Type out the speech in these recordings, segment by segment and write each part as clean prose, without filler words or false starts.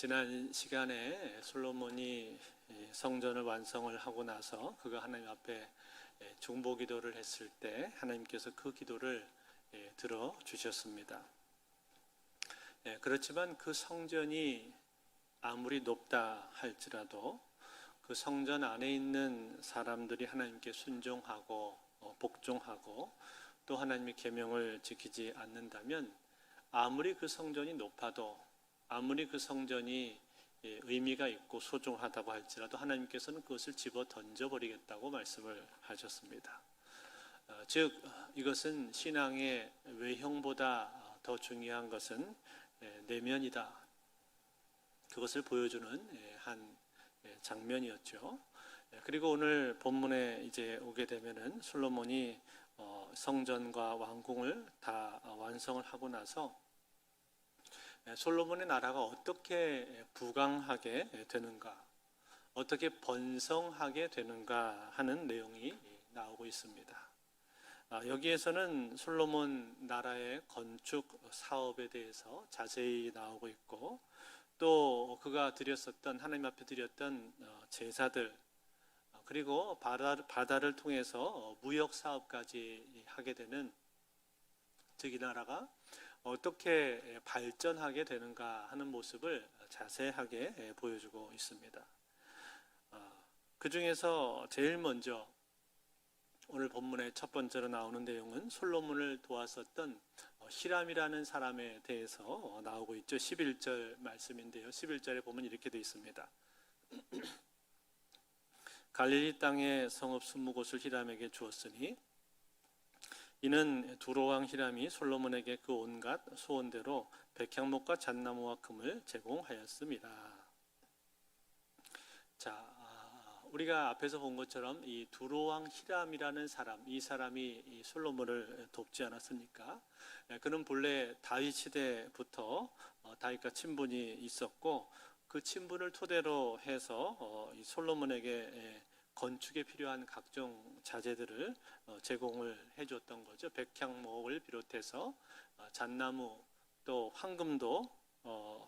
지난 시간에 솔로몬이 성전을 완성을 하고 나서 그가 하나님 앞에 중보 기도를 했을 때 하나님께서 그 기도를 들어주셨습니다. 그렇지만 그 성전이 아무리 높다 할지라도 그 성전 안에 있는 사람들이 하나님께 순종하고 복종하고 또 하나님의 계명을 지키지 않는다면 아무리 그 성전이 높아도 아무리 그 성전이 의미가 있고 소중하다고 할지라도 하나님께서는 그것을 집어 던져버리겠다고 말씀을 하셨습니다. 즉 이것은 신앙의 외형보다 더 중요한 것은 내면이다. 그것을 보여주는 한 장면이었죠. 그리고 오늘 본문에 이제 오게 되면은 솔로몬이 성전과 왕궁을 다 완성을 하고 나서 솔로몬의 나라가 어떻게 부강하게 되는가, 어떻게 번성하게 되는가 하는 내용이 나오고 있습니다. 여기에서는 솔로몬 나라의 건축 사업에 대해서 자세히 나오고 있고 또 그가 드렸었던 하나님 앞에 드렸던 제사들 그리고 바다를 통해서 무역 사업까지 하게 되는 즉 이 나라가 어떻게 발전하게 되는가 하는 모습을 자세하게 보여주고 있습니다. 그 중에서 제일 먼저 오늘 본문의 첫 번째로 나오는 내용은 솔로몬을 도왔었던 히람이라는 사람에 대해서 나오고 있죠. 11절 말씀인데요. 11절에 보면 이렇게 되어 있습니다. 갈릴리 땅의 성읍 20곳을 히람에게 주었으니 이는 두로왕 히람이 솔로몬에게 그 온갖 소원대로 백향목과 잣나무와 금을 제공하였습니다. 자, 우리가 앞에서 본 것처럼 이 두로왕 히람이라는 사람, 이 사람이 이 솔로몬을 돕지 않았습니까? 그는 본래 다윗 시대부터 다윗과 친분이 있었고 그 친분을 토대로 해서 이 솔로몬에게 건축에 필요한 각종 자재들을 제공을 해줬던 거죠. 백향목을 비롯해서 잣나무 또 황금도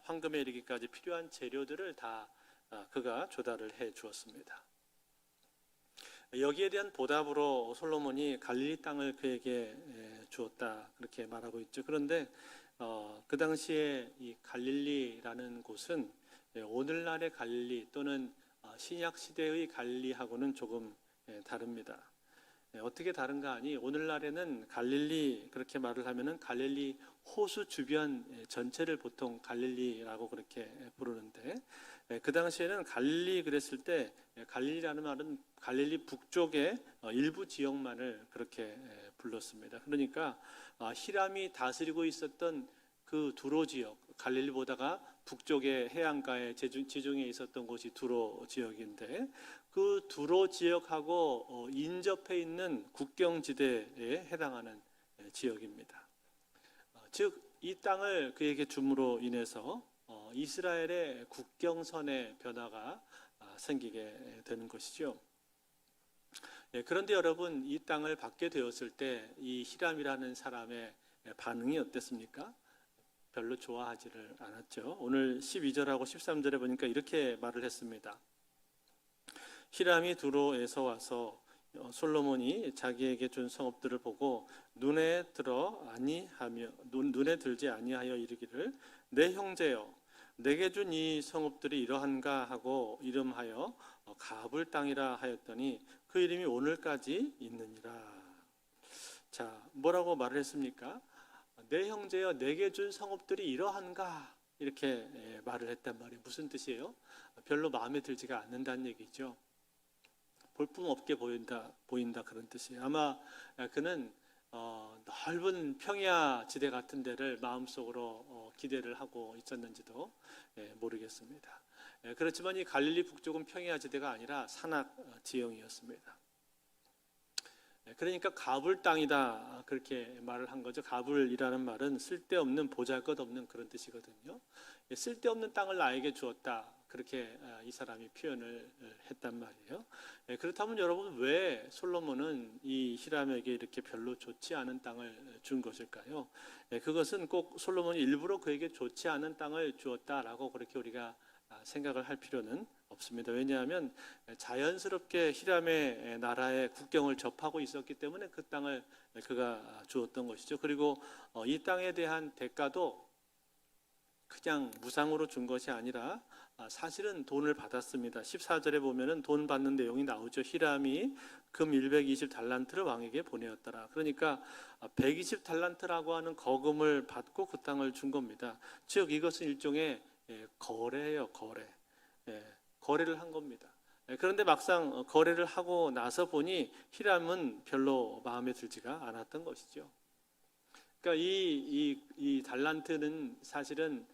황금에 이르기까지 필요한 재료들을 다 그가 조달을 해 주었습니다. 여기에 대한 보답으로 솔로몬이 갈릴리 땅을 그에게 주었다 그렇게 말하고 있죠. 그런데 그 당시에 이 갈릴리라는 곳은 오늘날의 갈릴리 또는 신약 시대의 갈릴리하고는 조금 다릅니다. 어떻게 다른가 하니 오늘날에는 갈릴리 그렇게 말을 하면은 갈릴리 호수 주변 전체를 보통 갈릴리라고 그렇게 부르는데 그 당시에는 갈릴리 그랬을 때 갈릴리라는 말은 갈릴리 북쪽의 일부 지역만을 그렇게 불렀습니다. 그러니까 히람이 다스리고 있었던 그 두로 지역, 갈릴리보다가 북쪽의 해안가의 지중해에 있었던 곳이 두로 지역인데 그 두로 지역하고 인접해 있는 국경지대에 해당하는 지역입니다. 즉 이 땅을 그에게 줌으로 인해서 이스라엘의 국경선의 변화가 생기게 되는 것이죠. 그런데 여러분 이 땅을 받게 되었을 때 이 히람이라는 사람의 반응이 어땠습니까? 별로 좋아하지를 않았죠. 오늘 12절하고 13절에 보니까 이렇게 말을 했습니다. 히람이 두로에서 와서 솔로몬이 자기에게 준 성읍들을 보고 눈에 들지 아니하여 이르기를 내 형제여 내게 준 이 성읍들이 이러한가 하고 이름하여 가불 땅이라 하였더니 그 이름이 오늘까지 있느니라. 자, 뭐라고 말을 했습니까? 내 형제여 내게 준 성읍들이 이러한가 이렇게 말을 했단 말이에요. 무슨 뜻이에요? 별로 마음에 들지가 않는다는 얘기죠. 볼품없게 보인다 그런 뜻이에요. 아마 그는 넓은 평야 지대 같은 데를 마음속으로 기대를 하고 있었는지도 모르겠습니다. 그렇지만 이 갈릴리 북쪽은 평야 지대가 아니라 산악 지형이었습니다. 그러니까 가불 땅이다 그렇게 말을 한 거죠. 가불이라는 말은 쓸데없는 보잘것없는 그런 뜻이거든요. 쓸데없는 땅을 나에게 주었다. 그렇게 이 사람이 표현을 했단 말이에요. 그렇다면 여러분, 왜 솔로몬은 이 히람에게 이렇게 별로 좋지 않은 땅을 준 것일까요? 그것은 꼭 솔로몬이 일부러 그에게 좋지 않은 땅을 주었다라고 그렇게 우리가 생각을 할 필요는 없습니다. 왜냐하면 자연스럽게 히람의 나라의 국경을 접하고 있었기 때문에 그 땅을 그가 주었던 것이죠. 그리고 이 땅에 대한 대가도 그냥 무상으로 준 것이 아니라 사실은 돈을 받았습니다. 14절에 보면은 돈 받는 내용이 나오죠. 히람이 금 120달란트를 왕에게 보내었더라. 그러니까 120달란트라고 하는 거금을 받고 그 땅을 준 겁니다. 즉 이것은 일종의 거래예요. 거래. 거래를 한 겁니다. 그런데 막상 거래를 하고 나서 보니 히람은 별로 마음에 들지가 않았던 것이죠. 그러니까 이 달란트는 사실은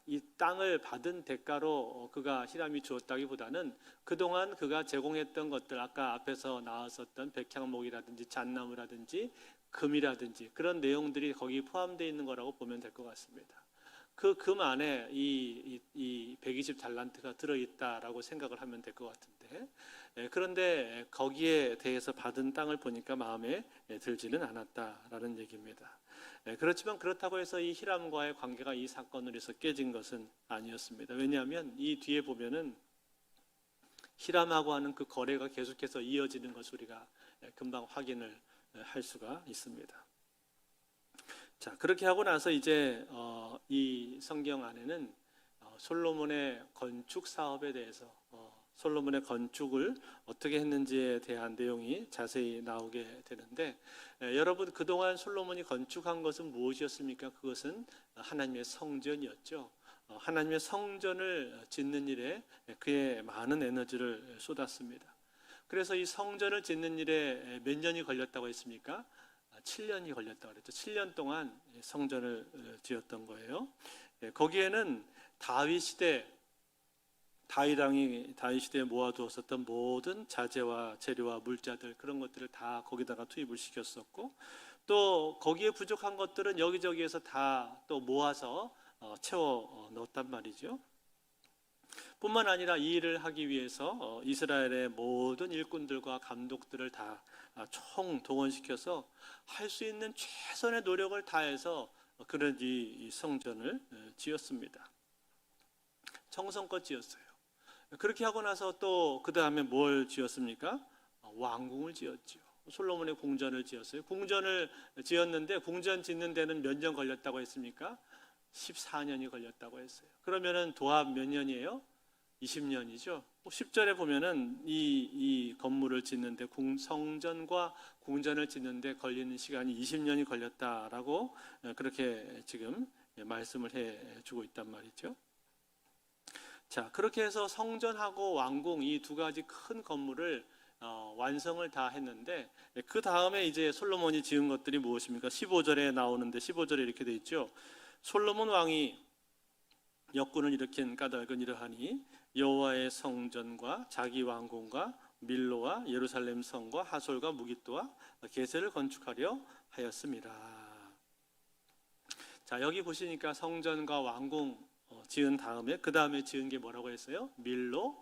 이 땅을 받은 대가로 그가 히람이 주었다기보다는 그동안 그가 제공했던 것들, 아까 앞에서 나왔었던 백향목이라든지 잣나무라든지 금이라든지 그런 내용들이 거기 포함되어 있는 거라고 보면 될 것 같습니다. 그 금 안에 이 120달란트가 들어있다라고 생각을 하면 될 것 같은데, 그런데 거기에 대해서 받은 땅을 보니까 마음에 들지는 않았다라는 얘기입니다. 그렇지만 그렇다고 해서 이 히람과의 관계가 이 사건으로 해서 깨진 것은 아니었습니다. 왜냐하면 이 뒤에 보면은 히람하고 하는 그 거래가 계속해서 이어지는 것을 우리가 금방 확인을 할 수가 있습니다. 자, 그렇게 하고 나서 이제 이 성경 안에는 솔로몬의 건축 사업에 대해서 솔로몬의 건축을 어떻게 했는지에 대한 내용이 자세히 나오게 되는데, 여러분, 그동안 솔로몬이 건축한 것은 무엇이었습니까? 그것은 하나님의 성전이었죠. 하나님의 성전을 짓는 일에 그의 많은 에너지를 쏟았습니다. 그래서 이 성전을 짓는 일에 몇 년이 걸렸다고 했습니까? 7년이 걸렸다고 그랬죠. 7년 동안 성전을 지었던 거예요. 거기에는 다윗 시대에 모아두었었던 모든 자재와 재료와 물자들, 그런 것들을 다 거기다가 투입을 시켰었고, 또 거기에 부족한 것들은 여기저기에서 다 또 모아서 채워 넣었단 말이죠. 뿐만 아니라 이 일을 하기 위해서 이스라엘의 모든 일꾼들과 감독들을 다 총동원시켜서 할 수 있는 최선의 노력을 다해서 그런 이 성전을 지었습니다. 정성껏 지었어요. 그렇게 하고 나서 또 그 다음에 뭘 지었습니까? 왕궁을 지었죠. 솔로몬의 궁전을 지었어요. 궁전을 지었는데 궁전 짓는 데는 몇 년 걸렸다고 했습니까? 14년이 걸렸다고 했어요. 그러면은 도합 몇 년이에요? 20년이죠. 10절에 보면은 이 건물을 짓는데 성전과 궁전을 짓는데 걸리는 시간이 20년이 걸렸다라고 그렇게 지금 말씀을 해주고 있단 말이죠. 자, 그렇게 해서 성전하고 왕궁 이 두 가지 큰 건물을 완성을 다 했는데, 그 다음에 이제 솔로몬이 지은 것들이 무엇입니까? 15절에 나오는데 15절에 이렇게 돼 있죠. 솔로몬 왕이 역군을 일으킨 까닭은 이러하니 여호와의 성전과 자기 왕궁과 밀로와 예루살렘 성과 하솔과 무깃도와 게셀을 건축하려 하였습니다. 자, 여기 보시니까 성전과 왕궁 지은 다음에 그 다음에 지은 게 뭐라고 했어요? 밀로,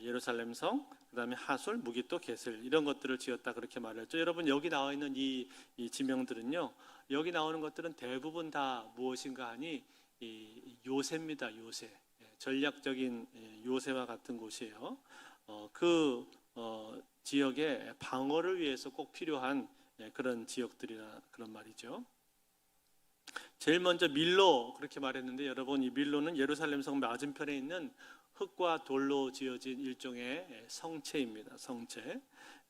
예루살렘 성, 그 다음에 하솔, 무깃도, 게셀, 이런 것들을 지었다 그렇게 말했죠. 여러분, 여기 나와 있는 이 지명들은요, 여기 나오는 것들은 대부분 다 무엇인가 하니 이 요새입니다. 요새, 전략적인 요새와 같은 곳이에요. 그 지역의 방어를 위해서 꼭 필요한 그런 지역들이라 그런 말이죠. 제일 먼저 밀로 그렇게 말했는데, 여러분, 이 밀로는 예루살렘 성 맞은편에 있는 흙과 돌로 지어진 일종의 성체입니다. 성체.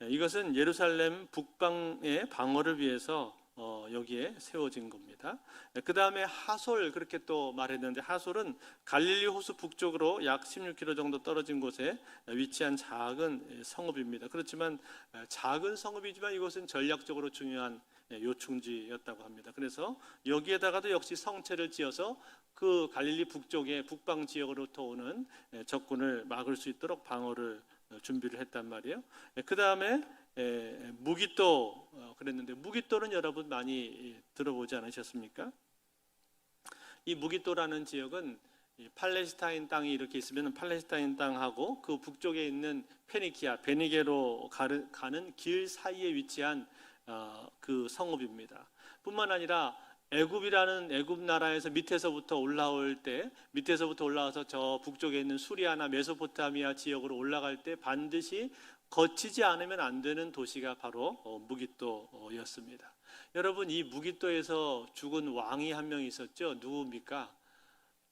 이것은 예루살렘 북방의 방어를 위해서 여기에 세워진 겁니다. 그 다음에 하솔 그렇게 또 말했는데, 하솔은 갈릴리 호수 북쪽으로 약 16km 정도 떨어진 곳에 위치한 작은 성읍입니다. 그렇지만 작은 성읍이지만 이것은 전략적으로 중요한 요충지였다고 합니다. 그래서 여기에다가도 역시 성체를 지어서 그 갈릴리 북쪽의 북방 지역으로부터 오는 적군을 막을 수 있도록 방어를 준비를 했단 말이에요. 그 다음에 무깃도 그랬는데, 무깃도는 여러분 많이 들어보지 않으셨습니까? 이 무깃도라는 지역은 이 팔레스타인 땅이 이렇게 있으면 팔레스타인 땅하고 그 북쪽에 있는 페니키아, 베니게로 가는 길 사이에 위치한 그 성읍입니다. 뿐만 아니라 애굽이라는 애굽 나라에서 밑에서부터 올라와서 저 북쪽에 있는 수리아나 메소포타미아 지역으로 올라갈 때 반드시 거치지 않으면 안 되는 도시가 바로 무깃도였습니다. 여러분, 이 무깃도에서 죽은 왕이 한 명 있었죠. 누굽니까?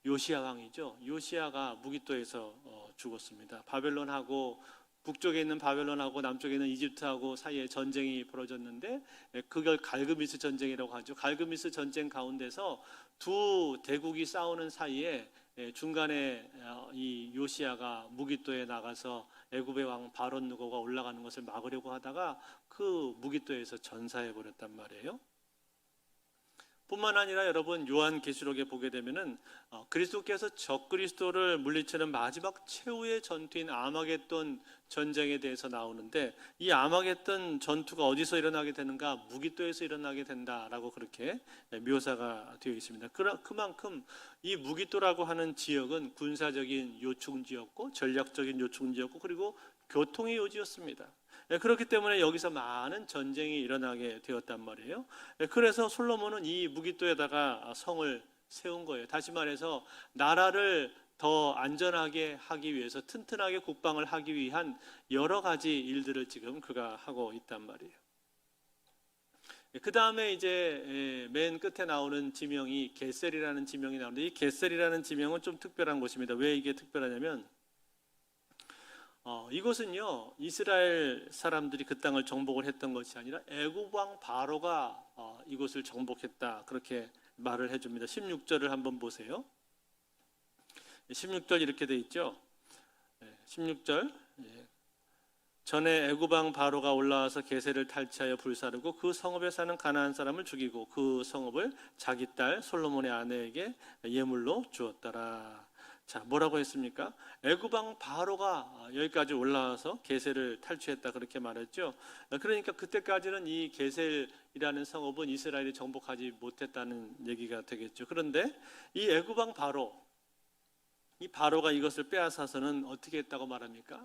요시야 왕이죠. 요시야가 무깃도에서 죽었습니다. 바벨론하고 북쪽에 있는 바벨론하고 남쪽에 있는 이집트하고 사이에 전쟁이 벌어졌는데 그걸 갈그미스 전쟁이라고 하죠. 갈그미스 전쟁 가운데서 두 대국이 싸우는 사이에 중간에 이 요시야가 무깃도에 나가서 애굽의 왕 바론 느고가 올라가는 것을 막으려고 하다가 그 무깃도에서 전사해 버렸단 말이에요. 뿐만 아니라 여러분, 요한계시록에 보게 되면은 그리스도께서 적그리스도를 물리치는 마지막 최후의 전투인 아마겟돈 전쟁에 대해서 나오는데, 이 아마겟돈 전투가 어디서 일어나게 되는가? 무깃도에서 일어나게 된다라고 그렇게 묘사가 되어 있습니다. 그만큼 이 무깃도라고 하는 지역은 군사적인 요충지였고 전략적인 요충지였고 그리고 교통의 요지였습니다. 그렇기 때문에 여기서 많은 전쟁이 일어나게 되었단 말이에요. 그래서 솔로몬은 이 무깃도에다가 성을 세운 거예요. 다시 말해서 나라를 더 안전하게 하기 위해서, 튼튼하게 국방을 하기 위한 여러 가지 일들을 지금 그가 하고 있단 말이에요. 그 다음에 이제 맨 끝에 나오는 지명이 게셀이라는 지명이 나오는데, 이 게셀이라는 지명은 좀 특별한 곳입니다. 왜 이게 특별하냐면 이곳은요, 이스라엘 사람들이 그 땅을 정복을 했던 것이 아니라 애굽 왕 바로가 이곳을 정복했다, 그렇게 말을 해줍니다. 16절을 한번 보세요. 16절 이렇게 돼 있죠. 16절, 전에 애굽 왕 바로가 올라와서 게셀을 탈취하여 불사르고 그 성읍에 사는 가나안 사람을 죽이고 그 성읍을 자기 딸 솔로몬의 아내에게 예물로 주었더라. 자, 뭐라고 했습니까? 애굽 왕 바로가 여기까지 올라와서 게셀을 탈취했다, 그렇게 말했죠. 그러니까 그때까지는 이 게셀이라는 성읍은 이스라엘이 정복하지 못했다는 얘기가 되겠죠. 그런데 이 애굽 왕 바로, 이 바로가 이것을 빼앗아서는 어떻게 했다고 말합니까?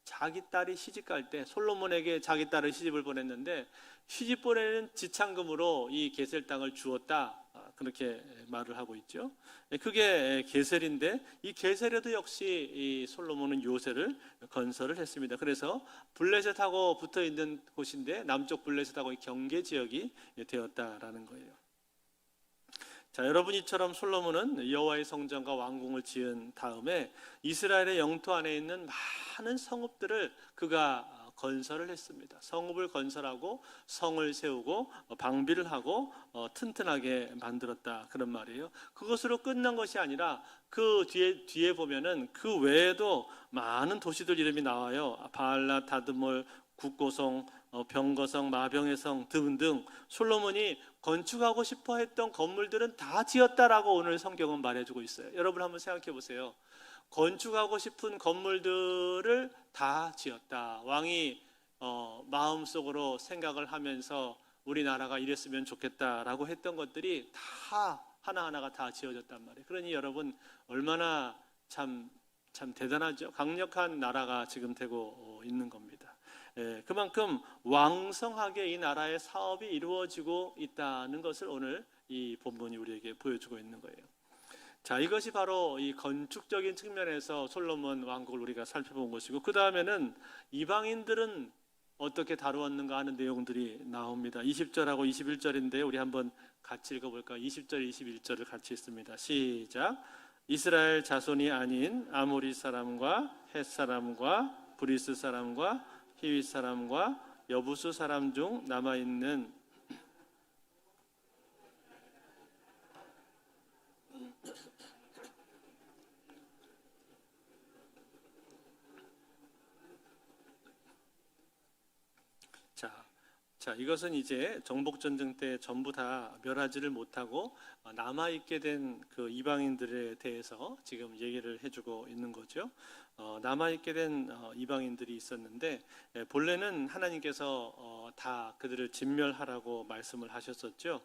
자기 딸이 시집갈 때 솔로몬에게 자기 딸을 시집을 보냈는데, 시집 보내는 지참금으로 이 게셀 땅을 주었다, 그렇게 말을 하고 있죠. 그게 게셀인데, 이 게셀에도 역시 이 솔로몬은 요새를 건설을 했습니다. 그래서 블레셋하고 붙어 있는 곳인데 남쪽 블레셋하고 경계 지역이 되었다라는 거예요. 자, 여러분, 이처럼 솔로몬은 여호와의 성전과 왕궁을 지은 다음에 이스라엘의 영토 안에 있는 많은 성읍들을 그가 건설을 했습니다. 성읍을 건설하고 성을 세우고 방비를 하고 튼튼하게 만들었다, 그런 말이에요. 그것으로 끝난 것이 아니라 그 뒤에 보면은 그 외에도 많은 도시들 이름이 나와요. 바알라, 다드몰, 국고성, 병거성, 마병의 성 등등 솔로몬이 건축하고 싶어 했던 건물들은 다 지었다라고 오늘 성경은 말해주고 있어요. 여러분 한번 생각해 보세요. 건축하고 싶은 건물들을 다 지었다. 왕이 마음속으로 생각을 하면서 우리나라가 이랬으면 좋겠다라고 했던 것들이 다 하나하나가 다 지어졌단 말이에요. 그러니 여러분, 얼마나 참 대단하죠. 강력한 나라가 지금 되고 있는 겁니다. 그만큼 왕성하게 이 나라의 사업이 이루어지고 있다는 것을 오늘 이 본문이 우리에게 보여주고 있는 거예요. 자, 이것이 바로 이 건축적인 측면에서 솔로몬 왕국을 우리가 살펴본 것이고, 그 다음에는 이방인들은 어떻게 다루었는가 하는 내용들이 나옵니다. 20절하고 21절인데 우리 한번 같이 읽어볼까요? 20절, 21절을 같이 읽습니다. 시작. 이스라엘 자손이 아닌 아모리 사람과 헷 사람과 브리스 사람과 히윗 사람과 여부수 사람 중 남아있는 자, 이것은 이제 정복전쟁 때 전부 다 멸하지를 못하고 남아있게 된 그 이방인들에 대해서 지금 얘기를 해주고 있는 거죠. 남아있게 된 이방인들이 있었는데, 본래는 하나님께서 다 그들을 진멸하라고 말씀을 하셨었죠.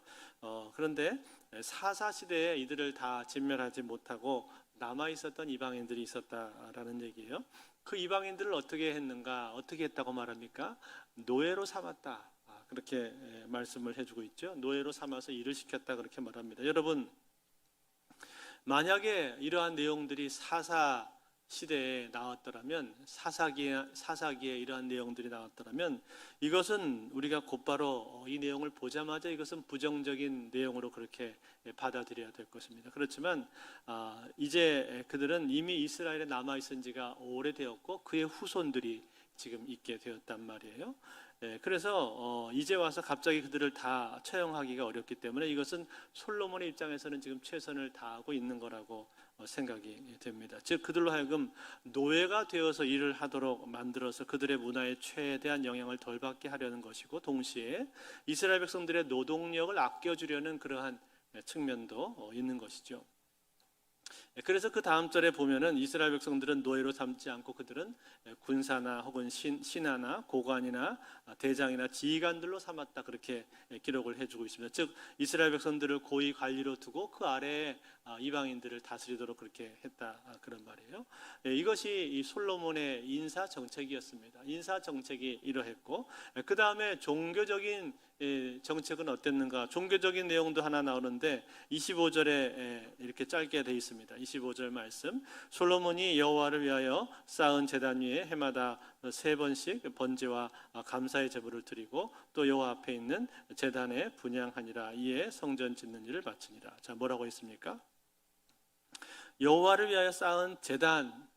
그런데 사사시대에 이들을 다 진멸하지 못하고 남아 있었던 이방인들이 있었다라는 얘기예요. 그 이방인들을 어떻게 했는가? 어떻게 했다고 말합니까? 노예로 삼았다. 그렇게 말씀을 해주고 있죠. 노예로 삼아서 일을 시켰다 그렇게 말합니다. 여러분, 만약에 이러한 내용들이 사사 시대에 나왔더라면, 사사기에 이러한 내용들이 나왔더라면, 이것은 우리가 곧바로 이 내용을 보자마자 이것은 부정적인 내용으로 그렇게 받아들여야 될 것입니다. 그렇지만 이제 그들은 이미 이스라엘에 남아 있은 지가 오래되었고 그의 후손들이 지금 있게 되었단 말이에요. 그래서 이제 와서 갑자기 그들을 다 처형하기가 어렵기 때문에 이것은 솔로몬의 입장에서는 지금 최선을 다하고 있는 거라고 생각이 됩니다. 즉 그들로 하여금 노예가 되어서 일을 하도록 만들어서 그들의 문화에 최대한 영향을 덜 받게 하려는 것이고, 동시에 이스라엘 백성들의 노동력을 아껴주려는 그러한 측면도 있는 것이죠. 그래서 그 다음 절에 보면은 이스라엘 백성들은 노예로 삼지 않고 그들은 군사나 혹은 신하나 고관이나 대장이나 지휘관들로 삼았다 그렇게 기록을 해주고 있습니다. 즉 이스라엘 백성들을 고위 관리로 두고 그 아래에 이방인들을 다스리도록 그렇게 했다 그런 말이에요. 이것이 이 솔로몬의 인사 정책이었습니다. 인사 정책이 이러했고, 그 다음에 종교적인 정책은 어땠는가? 종교적인 내용도 하나 나오는데 25절에 이렇게 짧게 되어 있습니다. 25절 말씀, 솔로몬이 여호와를 위하여 쌓은 제단 위에 해마다 3번씩 번제와 감사의 제물을 드리고 또 여호와 앞에 있는 제단에 분향하니라. 이에 성전 짓는 일을 마치니라. 자, 뭐라고 했습니까? 여호와를 위하여 쌓은 제단,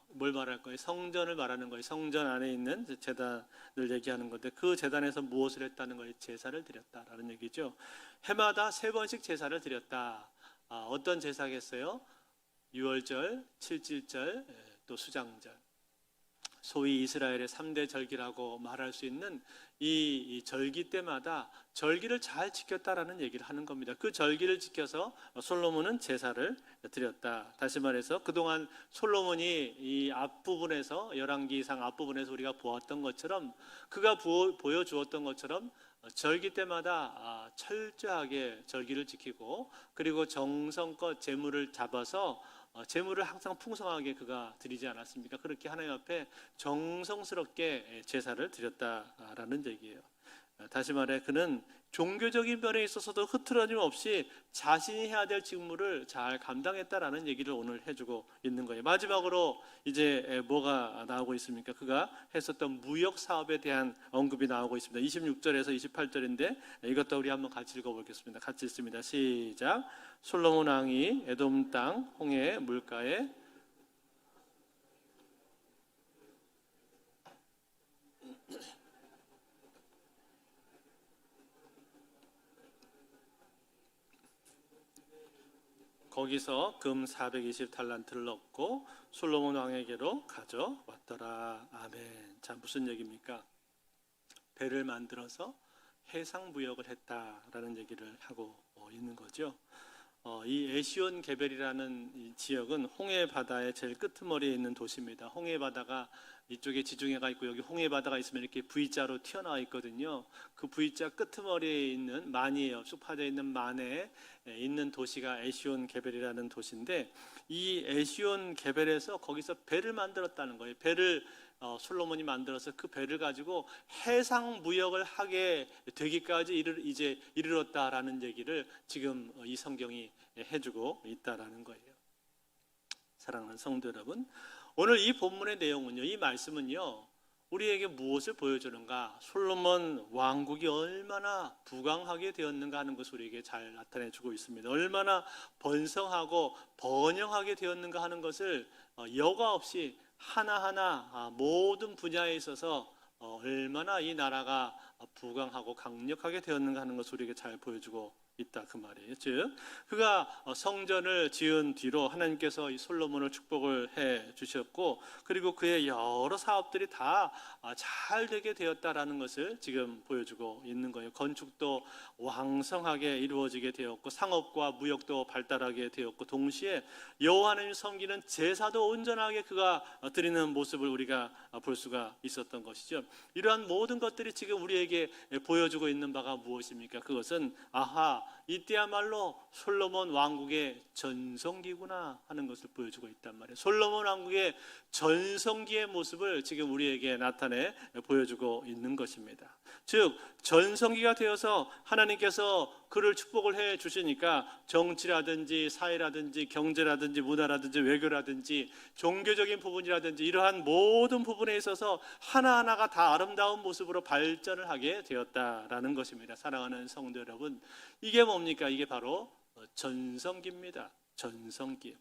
뭘 말할 거예요? 성전을 말하는 거예요. 성전 안에 있는 제단을 얘기하는 건데, 그 제단에서 무엇을 했다는 거예요? 제사를 드렸다라는 얘기죠. 해마다 3번씩 제사를 드렸다. 어떤 제사겠어요? 유월절, 칠칠절, 또 수장절. 소위 이스라엘의 3대 절기라고 말할 수 있는 이 절기 때마다 절기를 잘 지켰다라는 얘기를 하는 겁니다. 그 절기를 지켜서 솔로몬은 제사를 드렸다. 다시 말해서 그동안 솔로몬이 이 앞부분에서, 열왕기상 앞부분에서 우리가 보았던 것처럼, 그가 보여주었던 것처럼 절기 때마다 철저하게 절기를 지키고, 그리고 정성껏 제물을 잡아서 제물을 항상 풍성하게 그가 드리지 않았습니까? 그렇게 하나님 앞에 정성스럽게 제사를 드렸다라는 얘기예요. 다시 말해 그는 종교적인 면에 있어서도 흐트러짐 없이 자신이 해야 될 직무를 잘 감당했다라는 얘기를 오늘 해주고 있는 거예요. 마지막으로 이제 뭐가 나오고 있습니까? 그가 했었던 무역 사업에 대한 언급이 나오고 있습니다. 26절에서 28절인데 이것도 우리 한번 같이 읽어보겠습니다. 같이 읽습니다. 시작. 솔로몬 왕이 에돔 땅 홍해 물가에 거기서 금 420달란트를 얻고 솔로몬 왕에게로 가져왔더라. 아멘. 자, 무슨 얘기입니까? 배를 만들어서 해상 무역을 했다라는 얘기를 하고 있는 거죠. 이 에시온 게벨이라는 이 지역은 홍해 바다의 제일 끄트머리에 있는 도시입니다. 홍해 바다가 이쪽에 지중해가 있고 여기 홍해 바다가 있으면 이렇게 V자로 튀어나와 있거든요. 그 V자 끄트머리에 있는 만이에요. 쭉 파져 있는 만에 있는 도시가 에시온 게벨이라는 도시인데, 이 에시온 게벨에서 거기서 배를 만들었다는 거예요. 배를 솔로몬이 만들어서 그 배를 가지고 해상 무역을 하게 되기까지 이제 이르렀다라는 얘기를 지금 이 성경이 해주고 있다라는 거예요. 사랑하는 성도 여러분, 오늘 이 본문의 내용은요, 이 말씀은요, 우리에게 무엇을 보여주는가? 솔로몬 왕국이 얼마나 부강하게 되었는가 하는 것을 우리에게 잘 나타내주고 있습니다. 얼마나 번성하고 번영하게 되었는가 하는 것을 여과 없이 하나하나 모든 분야에 있어서 얼마나 이 나라가 부강하고 강력하게 되었는가 하는 것을 우리에게 잘 보여주고 있다 그 말이에요. 즉 그가 성전을 지은 뒤로 하나님께서 이 솔로몬을 축복을 해 주셨고, 그리고 그의 여러 사업들이 다 잘 되게 되었다라는 것을 지금 보여주고 있는 거예요. 건축도 왕성하게 이루어지게 되었고, 상업과 무역도 발달하게 되었고, 동시에 여호와 하나님을 섬기는 제사도 온전하게 그가 드리는 모습을 우리가 볼 수가 있었던 것이죠. 이러한 모든 것들이 지금 우리에게 보여주고 있는 바가 무엇입니까? 그것은 이때야말로 솔로몬 왕국의 전성기구나 하는 것을 보여주고 있단 말이에요. 솔로몬 왕국의 전성기의 모습을 지금 우리에게 나타내 보여주고 있는 것입니다. 즉 전성기가 되어서 하나님께서 그를 축복을 해 주시니까 정치라든지 사회라든지 경제라든지 문화라든지 외교라든지 종교적인 부분이라든지 이러한 모든 부분에 있어서 하나하나가 다 아름다운 모습으로 발전을 하게 되었다라는 것입니다. 사랑하는 성도 여러분, 이게 뭡니까? 이게 바로 전성기입니다. 전성기.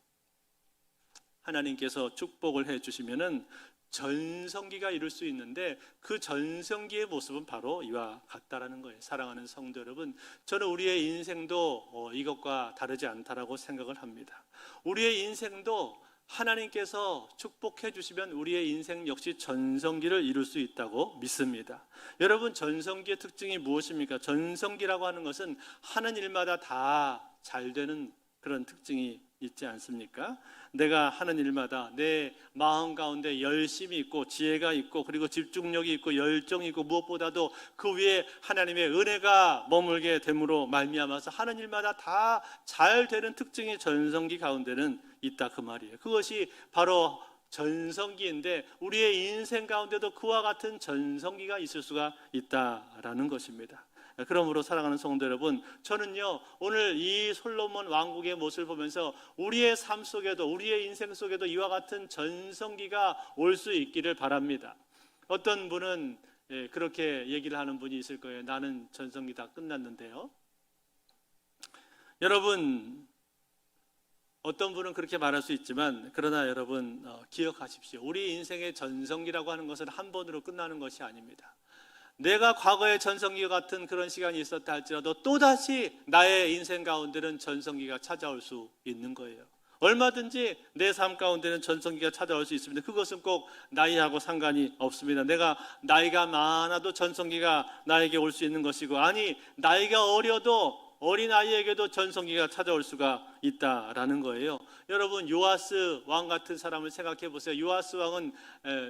하나님께서 축복을 해 주시면은 전성기가 이룰 수 있는데 그 전성기의 모습은 바로 이와 같다라는 거예요. 사랑하는 성도 여러분, 저는 우리의 인생도 이것과 다르지 않다라고 생각을 합니다. 우리의 인생도 하나님께서 축복해 주시면 우리의 인생 역시 전성기를 이룰 수 있다고 믿습니다. 여러분, 전성기의 특징이 무엇입니까? 전성기라고 하는 것은 하는 일마다 다 잘 되는 그런 특징이 있지 않습니까? 내가 하는 일마다 내 마음 가운데 열심이 있고 지혜가 있고 그리고 집중력이 있고 열정이 있고 무엇보다도 그 위에 하나님의 은혜가 머물게 됨으로 말미암아서 하는 일마다 다 잘 되는 특징이 전성기 가운데는 있다 그 말이에요. 그것이 바로 전성기인데 우리의 인생 가운데도 그와 같은 전성기가 있을 수가 있다라는 것입니다. 그러므로 사랑하는 성도 여러분, 저는요 오늘 이 솔로몬 왕국의 모습을 보면서 우리의 삶 속에도 우리의 인생 속에도 이와 같은 전성기가 올 수 있기를 바랍니다. 어떤 분은 그렇게 얘기를 하는 분이 있을 거예요. 나는 전성기 다 끝났는데요. 여러분, 어떤 분은 그렇게 말할 수 있지만 그러나 여러분 기억하십시오. 우리 인생의 전성기라고 하는 것은 한 번으로 끝나는 것이 아닙니다. 내가 과거에 전성기 같은 그런 시간이 있었다 할지라도 또다시 나의 인생 가운데는 전성기가 찾아올 수 있는 거예요. 얼마든지 내 삶 가운데는 전성기가 찾아올 수 있습니다. 그것은 꼭 나이하고 상관이 없습니다. 내가 나이가 많아도 전성기가 나에게 올 수 있는 것이고, 아니 나이가 어려도 어린아이에게도 전성기가 찾아올 수가 있다라는 거예요. 여러분, 요아스 왕 같은 사람을 생각해 보세요. 요아스 왕은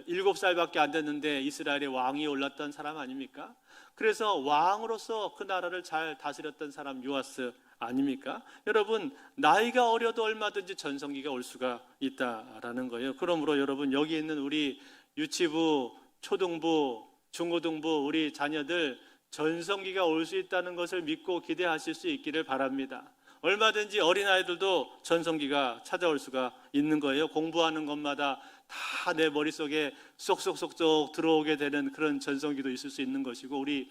7살밖에 안 됐는데 이스라엘의 왕이 올랐던 사람 아닙니까? 그래서 왕으로서 그 나라를 잘 다스렸던 사람 요아스 아닙니까? 여러분, 나이가 어려도 얼마든지 전성기가 올 수가 있다라는 거예요. 그러므로 여러분, 여기 있는 우리 유치부, 초등부, 중고등부 우리 자녀들 전성기가 올 수 있다는 것을 믿고 기대하실 수 있기를 바랍니다. 얼마든지 어린아이들도 전성기가 찾아올 수가 있는 거예요. 공부하는 것마다 다 내 머릿속에 쏙쏙쏙쏙 들어오게 되는 그런 전성기도 있을 수 있는 것이고, 우리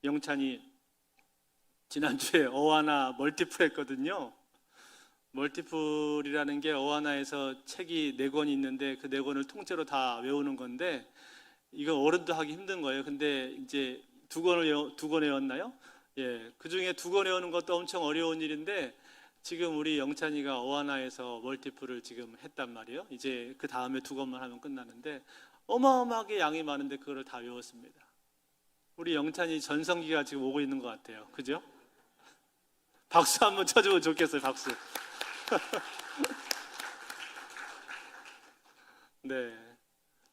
영찬이 지난주에 어하나 멀티플 했거든요. 멀티플이라는 게 어하나에서 책이 4권이 있는데 그 4권을 통째로 다 외우는 건데 이거 어른도 하기 힘든 거예요. 근데 이제 2권 외웠나요? 예, 그 중에 2권 외우는 것도 엄청 어려운 일인데 지금 우리 영찬이가 어하나에서 멀티플을 지금 했단 말이에요. 이제 그 다음에 2권만 하면 끝나는데 어마어마하게 양이 많은데 그거를 다 외웠습니다. 우리 영찬이 전성기가 지금 오고 있는 것 같아요. 그죠? 박수 한번 쳐주면 좋겠어요. 박수. 네.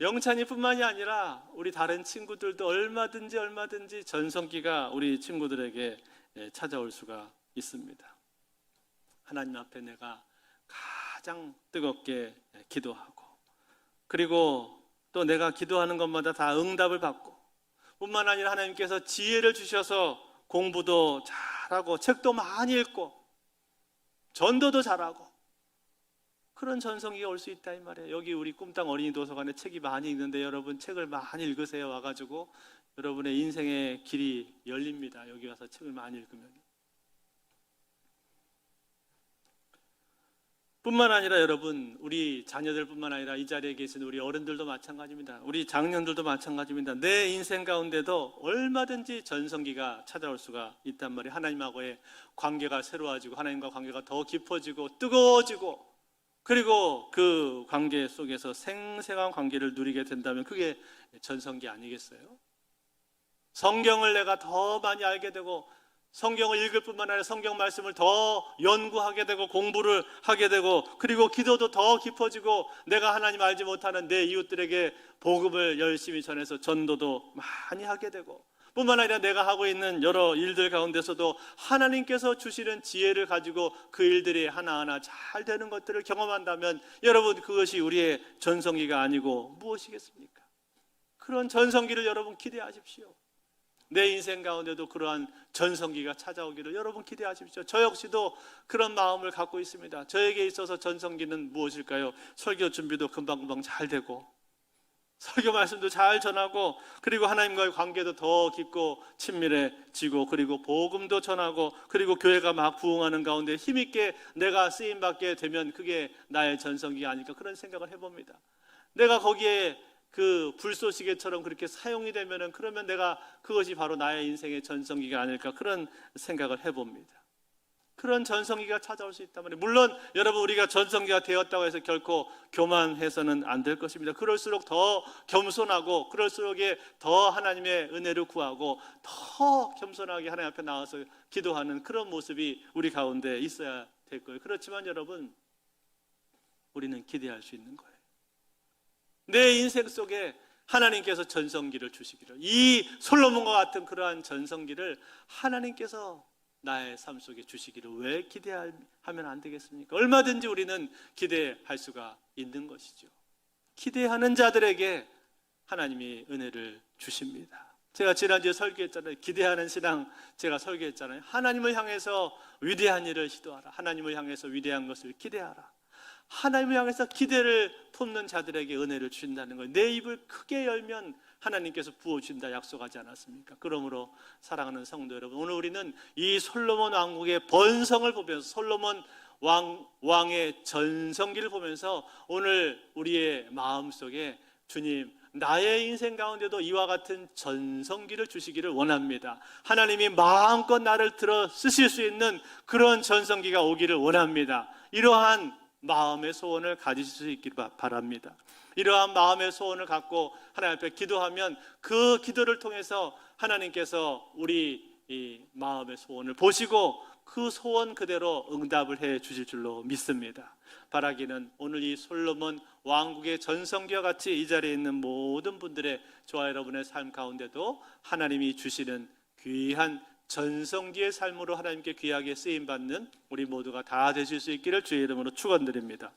영찬이뿐만이 아니라 우리 다른 친구들도 얼마든지 전성기가 우리 친구들에게 찾아올 수가 있습니다. 하나님 앞에 내가 가장 뜨겁게 기도하고, 그리고 또 내가 기도하는 것마다 다 응답을 받고, 뿐만 아니라 하나님께서 지혜를 주셔서 공부도 잘하고 책도 많이 읽고 전도도 잘하고 그런 전성기가 올 수 있다 이 말이에요. 여기 우리 꿈땅 어린이 도서관에 책이 많이 있는데 여러분 책을 많이 읽으세요. 와가지고 여러분의 인생의 길이 열립니다. 여기 와서 책을 많이 읽으면. 뿐만 아니라 여러분, 우리 자녀들뿐만 아니라 이 자리에 계신 우리 어른들도 마찬가지입니다. 우리 장년들도 마찬가지입니다. 내 인생 가운데도 얼마든지 전성기가 찾아올 수가 있단 말이에요. 하나님하고의 관계가 새로워지고 하나님과 관계가 더 깊어지고 뜨거워지고, 그리고 그 관계 속에서 생생한 관계를 누리게 된다면 그게 전성기 아니겠어요? 성경을 내가 더 많이 알게 되고 성경을 읽을 뿐만 아니라 성경 말씀을 더 연구하게 되고 공부를 하게 되고, 그리고 기도도 더 깊어지고 내가 하나님 알지 못하는 내 이웃들에게 복음을 열심히 전해서 전도도 많이 하게 되고, 뿐만 아니라 내가 하고 있는 여러 일들 가운데서도 하나님께서 주시는 지혜를 가지고 그 일들이 하나하나 잘 되는 것들을 경험한다면 여러분, 그것이 우리의 전성기가 아니고 무엇이겠습니까? 그런 전성기를 여러분 기대하십시오. 내 인생 가운데도 그러한 전성기가 찾아오기를 여러분 기대하십시오. 저 역시도 그런 마음을 갖고 있습니다. 저에게 있어서 전성기는 무엇일까요? 설교 준비도 금방금방 잘 되고, 설교 말씀도 잘 전하고, 그리고 하나님과의 관계도 더 깊고 친밀해지고, 그리고 복음도 전하고, 그리고 교회가 막 부흥하는 가운데 힘있게 내가 쓰임받게 되면 그게 나의 전성기가 아닐까, 그런 생각을 해봅니다. 내가 거기에 그 불쏘시개처럼 그렇게 사용이 되면은, 그러면 내가 그것이 바로 나의 인생의 전성기가 아닐까, 그런 생각을 해봅니다. 그런 전성기가 찾아올 수 있단 말이에요. 물론 여러분, 우리가 전성기가 되었다고 해서 결코 교만해서는 안 될 것입니다. 그럴수록 더 겸손하고, 그럴수록 더 하나님의 은혜를 구하고, 더 겸손하게 하나님 앞에 나와서 기도하는 그런 모습이 우리 가운데 있어야 될 거예요. 그렇지만 여러분, 우리는 기대할 수 있는 거예요. 내 인생 속에 하나님께서 전성기를 주시기를, 이 솔로몬과 같은 그러한 전성기를 하나님께서 나의 삶 속에 주시기를 왜 기대하면 안 되겠습니까? 얼마든지 우리는 기대할 수가 있는 것이죠. 기대하는 자들에게 하나님이 은혜를 주십니다. 제가 지난주에 설교했잖아요. 기대하는 신앙, 제가 설교했잖아요. 하나님을 향해서 위대한 일을 시도하라. 하나님을 향해서 위대한 것을 기대하라. 하나님을 향해서 기대를 품는 자들에게 은혜를 주신다는 거예요. 내 입을 크게 열면 하나님께서 부어주신다 약속하지 않았습니까? 그러므로 사랑하는 성도 여러분, 오늘 우리는 이 솔로몬 왕국의 번성을 보면서, 솔로몬 왕의 전성기를 보면서 오늘 우리의 마음속에 주님, 나의 인생 가운데도 이와 같은 전성기를 주시기를 원합니다. 하나님이 마음껏 나를 들어 쓰실 수 있는 그런 전성기가 오기를 원합니다. 이러한 마음의 소원을 가지실 수 있기를 바랍니다. 이러한 마음의 소원을 갖고 하나님 앞에 기도하면 그 기도를 통해서 하나님께서 우리 이 마음의 소원을 보시고 그 소원 그대로 응답을 해 주실 줄로 믿습니다. 바라기는 오늘 이 솔로몬 왕국의 전성기와 같이 이 자리에 있는 모든 분들의, 저와 여러분의 삶 가운데도 하나님이 주시는 귀한 전성기의 삶으로 하나님께 귀하게 쓰임받는 우리 모두가 다 되실 수 있기를 주의 이름으로 축원드립니다.